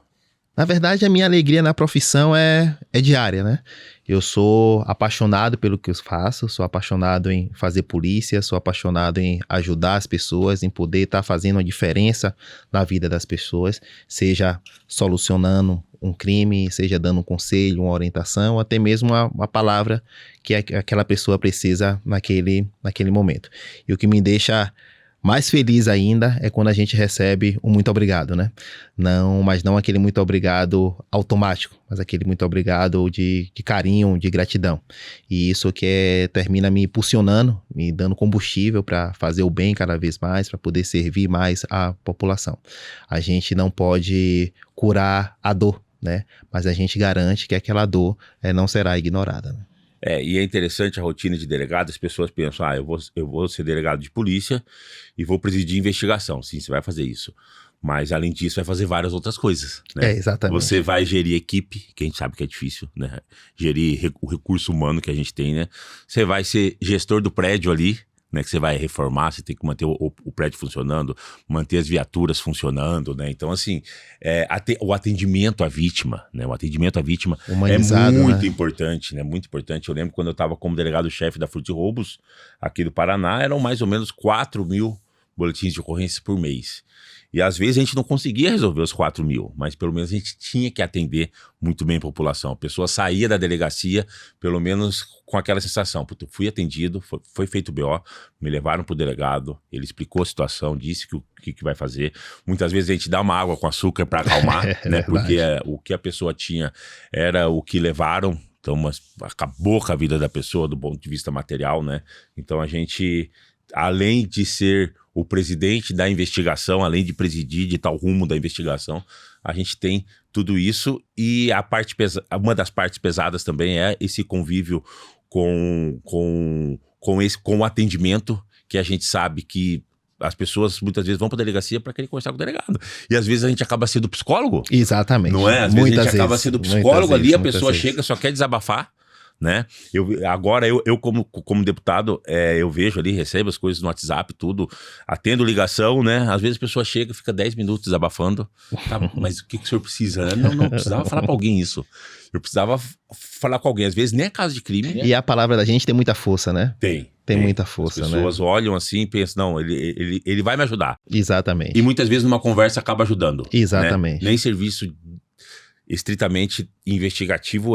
Na verdade, a minha alegria na profissão é diária, né? Eu sou apaixonado pelo que eu faço, sou apaixonado em fazer polícia, sou apaixonado em ajudar as pessoas, em poder estar fazendo uma diferença na vida das pessoas, seja solucionando um crime, seja dando um conselho, uma orientação, ou até mesmo uma palavra que aquela pessoa precisa naquele momento. E o que me deixa mais feliz ainda é quando a gente recebe um muito obrigado, né? Mas não aquele muito obrigado automático, mas aquele muito obrigado de carinho, de gratidão. E isso que termina me impulsionando, me dando combustível para fazer o bem cada vez mais, para poder servir mais a população. A gente não pode curar a dor, né? Mas a gente garante que aquela dor não será ignorada, né? E é interessante a rotina de delegado, as pessoas pensam, eu vou ser delegado de polícia e vou presidir investigação. Sim, você vai fazer isso. Mas, além disso, vai fazer várias outras coisas, né? Exatamente. Você vai gerir equipe, que a gente sabe que é difícil, né? Gerir o recurso humano que a gente tem, né? Você vai ser gestor do prédio ali, né, que você vai reformar, você tem que manter o prédio funcionando, manter as viaturas funcionando, né? Então, assim, o atendimento à vítima, né? O atendimento à vítima humanizado, é muito né? importante, né? Muito importante. Eu lembro quando eu estava como delegado-chefe da Furtos e Roubos aqui do Paraná, eram mais ou menos 4.000 boletins de ocorrência por mês. E às vezes a gente não conseguia resolver os 4.000, mas pelo menos a gente tinha que atender muito bem a população. A pessoa saía da delegacia, pelo menos com aquela sensação, eu fui atendido, foi feito o BO, me levaram pro delegado, ele explicou a situação, disse o que vai fazer. Muitas vezes a gente dá uma água com açúcar para acalmar, né? Porque o que a pessoa tinha era o que levaram, então acabou com a vida da pessoa do ponto de vista material, né? Então a gente, além de ser o presidente da investigação, além de presidir, de tal rumo da investigação, a gente tem tudo isso. E uma das partes pesadas também é esse convívio com o atendimento, que a gente sabe que as pessoas muitas vezes vão para a delegacia para querer conversar com o delegado. E às vezes a gente acaba sendo psicólogo. Exatamente. Não é? Às vezes a gente acaba sendo psicólogo ali, a pessoa chega, só quer desabafar, né? Agora, eu como deputado, eu vejo ali, recebo as coisas no WhatsApp, tudo, atendo ligação, né? Às vezes a pessoa chega, fica 10 minutos desabafando. Tá, mas o que o senhor precisa? Não precisava falar para alguém isso. Eu precisava falar com alguém. Às vezes nem é caso de crime. E a palavra da gente tem muita força, né? Tem muita força, né? As pessoas olham assim e pensam, não, ele vai me ajudar. Exatamente. E muitas vezes numa conversa acaba ajudando. Exatamente. Né? Nem serviço estritamente investigativo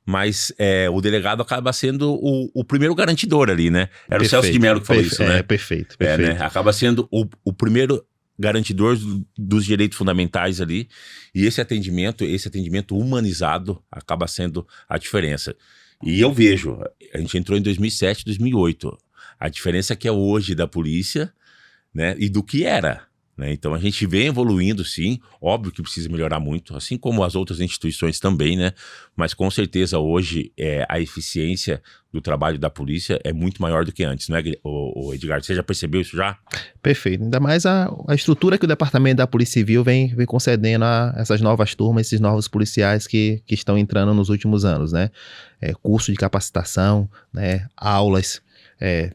mas o delegado acaba sendo o primeiro garantidor ali, né? Era o Celso de Mello que falou isso, né? Perfeito. Né? Acaba sendo o primeiro garantidor dos direitos fundamentais ali, e esse atendimento humanizado acaba sendo a diferença. E eu vejo, a gente entrou em 2007, 2008, a diferença que é hoje da polícia, né, e do que era, né? Então a gente vem evoluindo, sim, óbvio que precisa melhorar muito, assim como as outras instituições também, né? Mas com certeza hoje a eficiência do trabalho da polícia é muito maior do que antes, não é, o Edgar? Você já percebeu isso já? Perfeito, ainda mais a estrutura que o Departamento da Polícia Civil vem concedendo a essas novas turmas, esses novos policiais que estão entrando nos últimos anos, né? Curso de capacitação, né? Aulas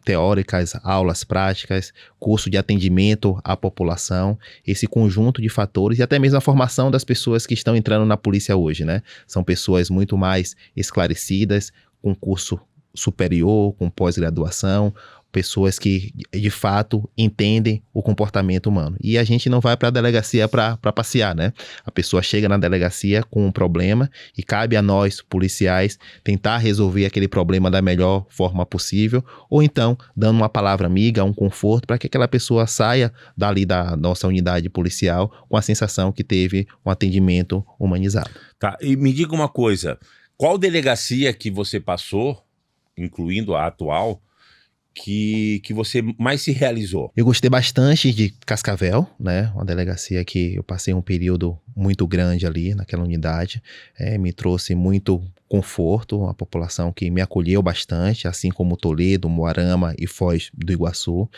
teóricas, aulas práticas, curso de atendimento à população, esse conjunto de fatores e até mesmo a formação das pessoas que estão entrando na polícia hoje, né? São pessoas muito mais esclarecidas, com curso superior, com pós-graduação, pessoas que de fato entendem o comportamento humano. E a gente não vai para a delegacia para passear, né? A pessoa chega na delegacia com um problema e cabe a nós, policiais, tentar resolver aquele problema da melhor forma possível, ou então dando uma palavra amiga, um conforto, para que aquela pessoa saia dali da nossa unidade policial com a sensação que teve um atendimento humanizado. Tá, e me diga uma coisa, qual delegacia que você passou, incluindo a atual, que você mais se realizou? Eu gostei bastante de Cascavel, né? Uma delegacia que eu passei um período muito grande ali naquela unidade. Me trouxe muito conforto, a população que me acolheu bastante, assim como Toledo, Moarama e Foz do Iguaçu.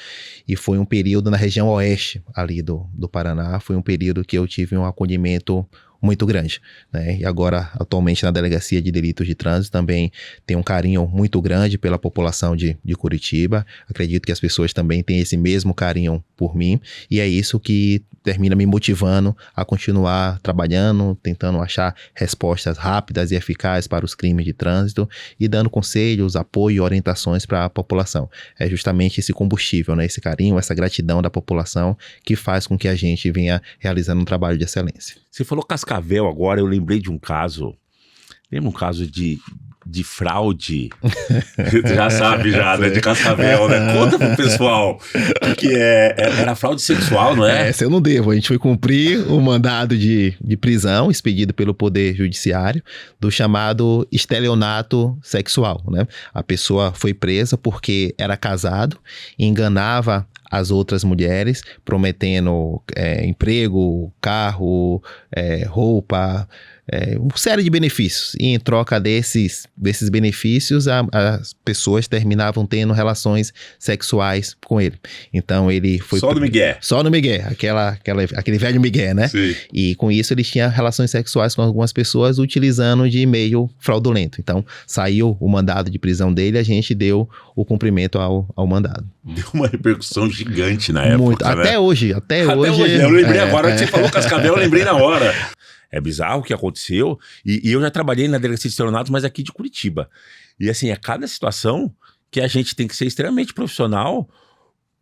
E foi um período na região oeste ali do Paraná, foi um período que eu tive um acolhimento muito grande, né? E agora, atualmente, na Delegacia de Delitos de Trânsito, também tem um carinho muito grande pela população de Curitiba. Acredito que as pessoas também têm esse mesmo carinho por mim, e é isso que termina me motivando a continuar trabalhando, tentando achar respostas rápidas e eficazes para os crimes de trânsito e dando conselhos, apoio e orientações para a população. É justamente esse combustível, né? Esse carinho, essa gratidão da população que faz com que a gente venha realizando um trabalho de excelência. Você falou Cascavel agora, eu lembrei de um caso. Lembra um caso de fraude? Você já sabe, né? De Cascavel, né? Conta pro pessoal que era fraude sexual, não é? Essa eu não devo. A gente foi cumprir o mandado de prisão expedido pelo Poder Judiciário do chamado estelionato sexual, né? A pessoa foi presa porque era casado, enganava as outras mulheres, prometendo emprego, carro, roupa, uma série de benefícios. E em troca desses benefícios, as pessoas terminavam tendo relações sexuais com ele. Então ele foi... Só no migué. Só no migué, aquele velho migué, né? Sim. E com isso ele tinha relações sexuais com algumas pessoas utilizando de meio fraudulento. Então saiu o mandado de prisão dele, a gente deu o cumprimento ao mandado. Deu uma repercussão gigante na época, muito. Né? Até hoje. Eu lembrei agora que você falou Cascavel, eu lembrei na hora. É bizarro o que aconteceu. E eu já trabalhei na delegacia de estelionatos, mas aqui de Curitiba. E assim, é cada situação que a gente tem que ser extremamente profissional,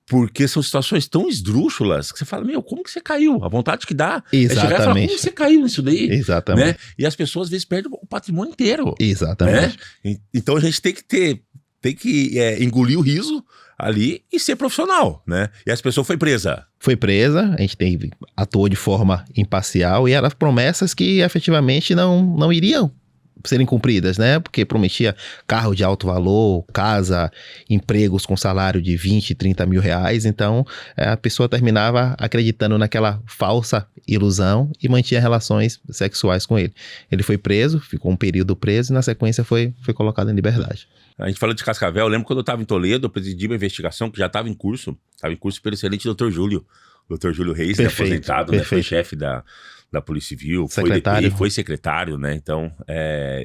porque são situações tão esdrúxulas que você fala, como que você caiu? A vontade que dá é chegar e falar, como você caiu nisso daí? Exatamente. Né? E as pessoas às vezes perdem o patrimônio inteiro. Exatamente. Né? Então a gente tem que engolir o riso ali e ser profissional, né? E essa pessoa foi presa. Foi presa, a gente atuou de forma imparcial e eram promessas que efetivamente não iriam serem cumpridas, né? Porque prometia carro de alto valor, casa, empregos com salário de 20, 30 mil reais. Então, a pessoa terminava acreditando naquela falsa ilusão e mantinha relações sexuais com ele. Ele foi preso, ficou um período preso e na sequência foi colocado em liberdade. A gente falou de Cascavel, eu lembro quando eu estava em Toledo, eu presidi uma investigação que já estava em curso pelo excelente Dr. Júlio Reis, né, aposentado, né, foi chefe da Polícia Civil, secretário. Foi secretário, né, então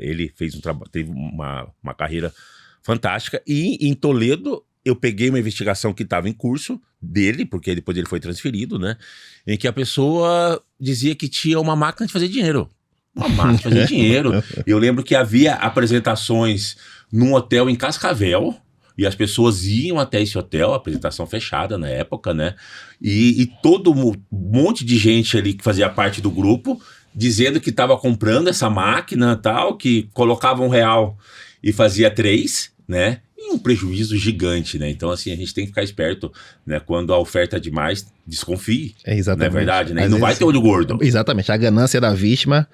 ele fez teve uma carreira fantástica, e em Toledo eu peguei uma investigação que estava em curso dele, porque depois ele foi transferido, né, em que a pessoa dizia que tinha uma máquina de fazer dinheiro. Uma máquina de fazer dinheiro. Eu lembro que havia apresentações num hotel em Cascavel, e as pessoas iam até esse hotel, apresentação fechada na época, né? E todo um monte de gente ali que fazia parte do grupo, dizendo que estava comprando essa máquina tal, que colocava R$1 e fazia 3, né? E um prejuízo gigante, né? Então, assim, a gente tem que ficar esperto, né? Quando a oferta é demais, desconfie. Exatamente. Não é verdade, né? E não vai ter olho gordo. Exatamente. A ganância da vítima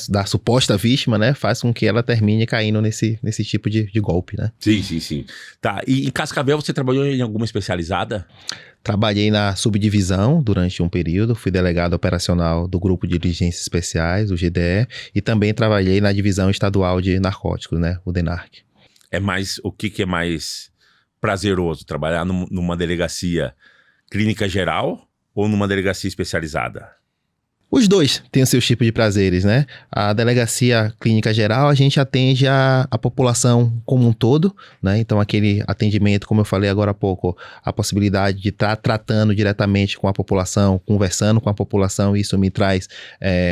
da suposta vítima, né? Faz com que ela termine caindo nesse tipo de golpe, né? Sim. Tá, e em Cascavel você trabalhou em alguma especializada? Trabalhei na subdivisão durante um período, fui delegado operacional do Grupo de Diligências Especiais, o GDE, e também trabalhei na Divisão Estadual de Narcóticos, né? O DENARC. O que é mais prazeroso? Trabalhar numa delegacia clínica geral ou numa delegacia especializada? Os dois têm os seus tipos de prazeres, né? A delegacia clínica geral, a gente atende a população como um todo, né? Então, aquele atendimento, como eu falei agora há pouco, a possibilidade de estar tratando diretamente com a população, conversando com a população, isso me traz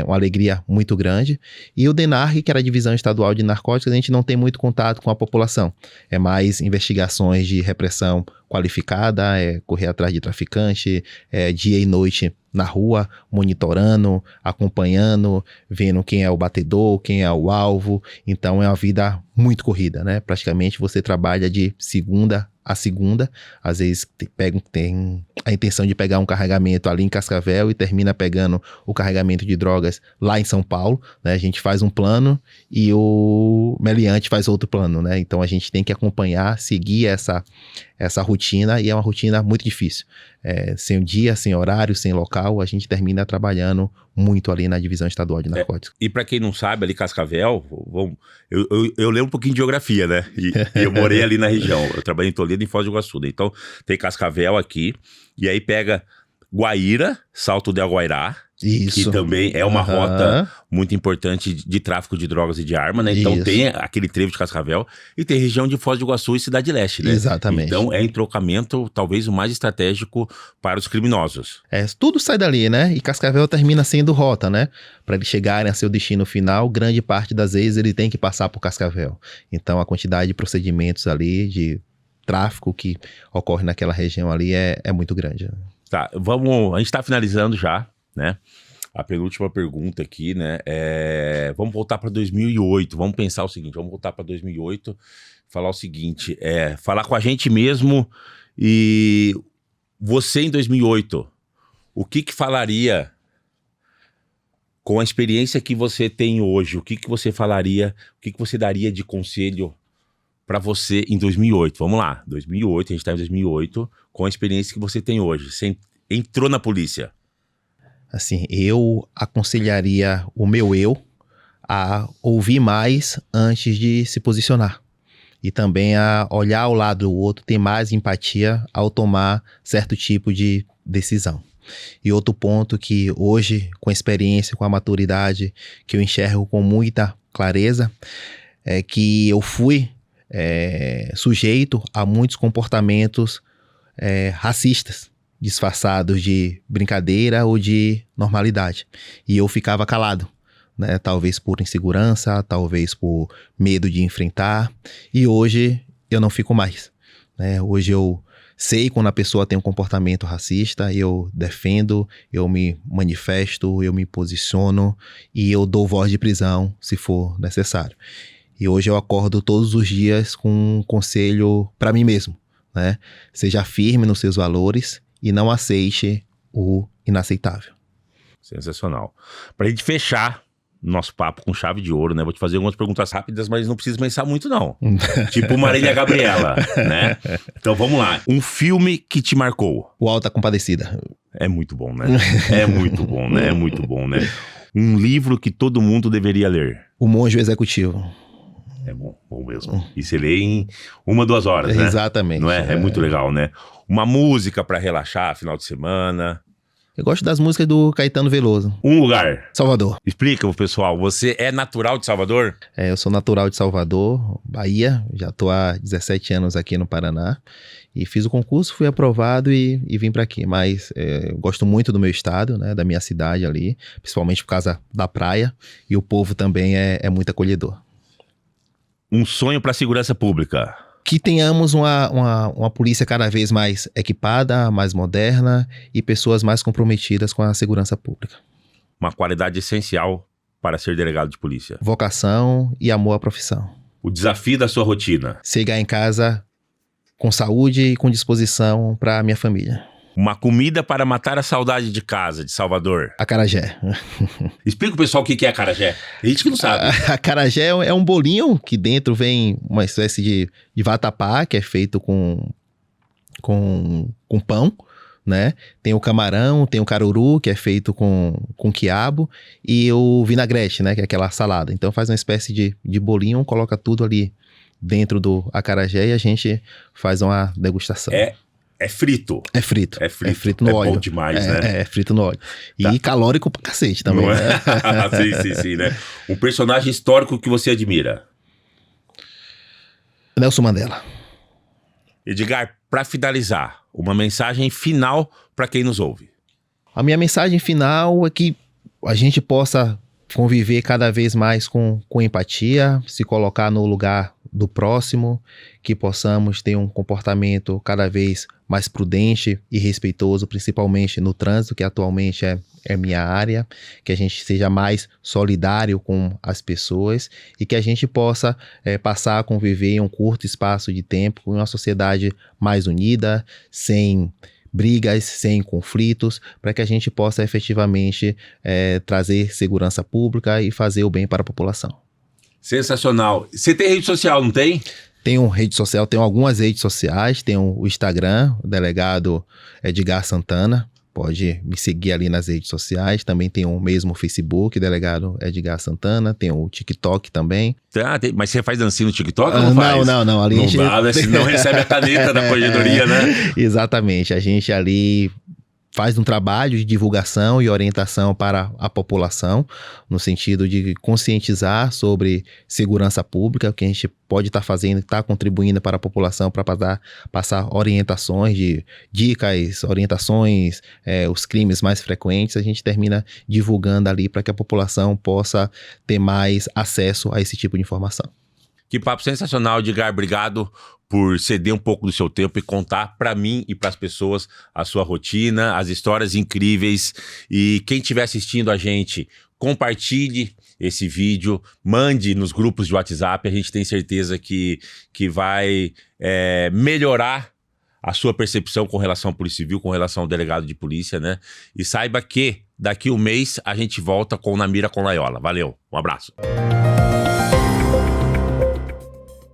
uma alegria muito grande. E o DENARC, que era a Divisão Estadual de Narcóticos, a gente não tem muito contato com a população. É mais investigações de repressão qualificada, correr atrás de traficante, dia e noite na rua, monitorando, acompanhando, vendo quem é o batedor, quem é o alvo. Então é uma vida muito corrida, né? Praticamente você trabalha de segunda a segunda, às vezes tem a intenção de pegar um carregamento ali em Cascavel e termina pegando o carregamento de drogas lá em São Paulo, né? A gente faz um plano e o meliante faz outro plano, né? Então a gente tem que acompanhar, seguir essa rotina, e é uma rotina muito difícil. Sem dia, sem horário, sem local, a gente termina trabalhando muito ali na Divisão Estadual de Narcóticos. E pra quem não sabe, ali Cascavel, eu lembro um pouquinho de geografia, né? E eu morei ali na região, eu trabalhei em Toledo e em Foz do Iguaçu, né? Então tem Cascavel aqui, e aí pega Guaíra, Salto del Guairá, Isso. que também é uma rota muito importante de tráfico de drogas e de arma, né? Então tem aquele trevo de Cascavel e tem região de Foz do Iguaçu e Cidade Leste, né? Exatamente. Então é entrocamento talvez o mais estratégico para os criminosos. Tudo sai dali, né? E Cascavel termina sendo rota, né? Para eles chegarem a seu destino final, grande parte das vezes ele tem que passar por Cascavel. Então a quantidade de procedimentos ali, de tráfico que ocorre naquela região ali é muito grande. Tá, a gente tá finalizando já, né? A penúltima pergunta aqui, né? Vamos voltar para 2008. Vamos pensar o seguinte: vamos voltar para 2008, falar o seguinte: falar com a gente mesmo. E você em 2008, o que falaria com a experiência que você tem hoje? O que você falaria? O que você daria de conselho para você em 2008? Vamos lá, 2008, a gente tá em 2008, com a experiência que você tem hoje. Você entrou na polícia. Assim, eu aconselharia o meu eu a ouvir mais antes de se posicionar. E também a olhar ao lado do outro, ter mais empatia ao tomar certo tipo de decisão. E outro ponto que hoje, com a experiência, com a maturidade, que eu enxergo com muita clareza, é que eu fui sujeito a muitos comportamentos racistas, disfarçados de brincadeira ou de normalidade. E eu ficava calado, né? Talvez por insegurança, talvez por medo de enfrentar. E hoje eu não fico mais, né? Hoje eu sei quando a pessoa tem um comportamento racista, eu defendo, eu me manifesto, eu me posiciono e eu dou voz de prisão se for necessário. E hoje eu acordo todos os dias com um conselho para mim mesmo, né? Seja firme nos seus valores e não aceite o inaceitável. Sensacional. Pra gente fechar, nosso papo com chave de ouro, né? Vou te fazer algumas perguntas rápidas, mas não precisa pensar muito, não. Tipo Marília Gabriela, né? Então vamos lá. Um filme que te marcou. O Auto da Compadecida. É muito bom, né? É muito bom, né? É muito bom, né? Um livro que todo mundo deveria ler. O Monge Executivo. É bom, bom mesmo. E você lê em 1, 2 horas, né? Exatamente. Não é? É muito legal, né? Uma música pra relaxar, final de semana. Eu gosto das músicas do Caetano Veloso. Um lugar. Salvador. Explica pro pessoal, você é natural de Salvador? Eu sou natural de Salvador, Bahia. Já tô há 17 anos aqui no Paraná. E fiz o concurso, fui aprovado e vim para aqui. Mas eu gosto muito do meu estado, né, da minha cidade ali. Principalmente por causa da praia. E o povo também é muito acolhedor. Um sonho pra segurança pública. Que tenhamos uma polícia cada vez mais equipada, mais moderna e pessoas mais comprometidas com a segurança pública. Uma qualidade essencial para ser delegado de polícia. Vocação e amor à profissão. O desafio da sua rotina. Chegar em casa com saúde e com disposição para a minha família. Uma comida para matar a saudade de casa, de Salvador. Acarajé. Explica pro pessoal o que é acarajé. A gente que não sabe. Acarajé é um bolinho que dentro vem uma espécie de vatapá, que é feito com pão, né? Tem o camarão, tem o caruru, que é feito com quiabo, e o vinagrete, né? Que é aquela salada. Então faz uma espécie de bolinho, coloca tudo ali dentro do acarajé e a gente faz uma degustação. É frito. É frito. É frito. É frito no óleo. É bom demais, né? É frito no óleo. Tá. E calórico pra cacete também. Não é? Né? Sim, né? Um personagem histórico que você admira. Nelson Mandela. Edgar, para finalizar, uma mensagem final para quem nos ouve. A minha mensagem final é que a gente possa conviver cada vez mais com empatia, se colocar no lugar do próximo, que possamos ter um comportamento cada vez mais prudente e respeitoso, principalmente no trânsito, que atualmente é minha área, que a gente seja mais solidário com as pessoas e que a gente possa passar a conviver em um curto espaço de tempo em uma sociedade mais unida, sem brigas, sem conflitos, para que a gente possa efetivamente trazer segurança pública e fazer o bem para a população. Sensacional. Você tem rede social, não tem? Tenho rede social, tenho algumas redes sociais, tenho o Instagram, o delegado Edgar Santana, pode me seguir ali nas redes sociais, também tem o mesmo Facebook, delegado Edgar Santana, tem o TikTok também. Mas você faz dancinha no TikTok ou não faz? Não, ali não a gente... dá, né? Senão recebe a caneta da corregedoria, né? Exatamente, a gente ali faz um trabalho de divulgação e orientação para a população, no sentido de conscientizar sobre segurança pública, o que a gente pode estar fazendo, estar contribuindo para a população para passar orientações de dicas, orientações, os crimes mais frequentes, a gente termina divulgando ali para que a população possa ter mais acesso a esse tipo de informação. Que papo sensacional, Edgar. Obrigado por ceder um pouco do seu tempo e contar para mim e para as pessoas a sua rotina, as histórias incríveis. E quem estiver assistindo a gente, compartilhe esse vídeo, mande nos grupos de WhatsApp. A gente tem certeza que vai melhorar a sua percepção com relação ao Polícia Civil, com relação ao delegado de polícia, né? E saiba que daqui um mês a gente volta com Na Mira com Laiola. Valeu, um abraço.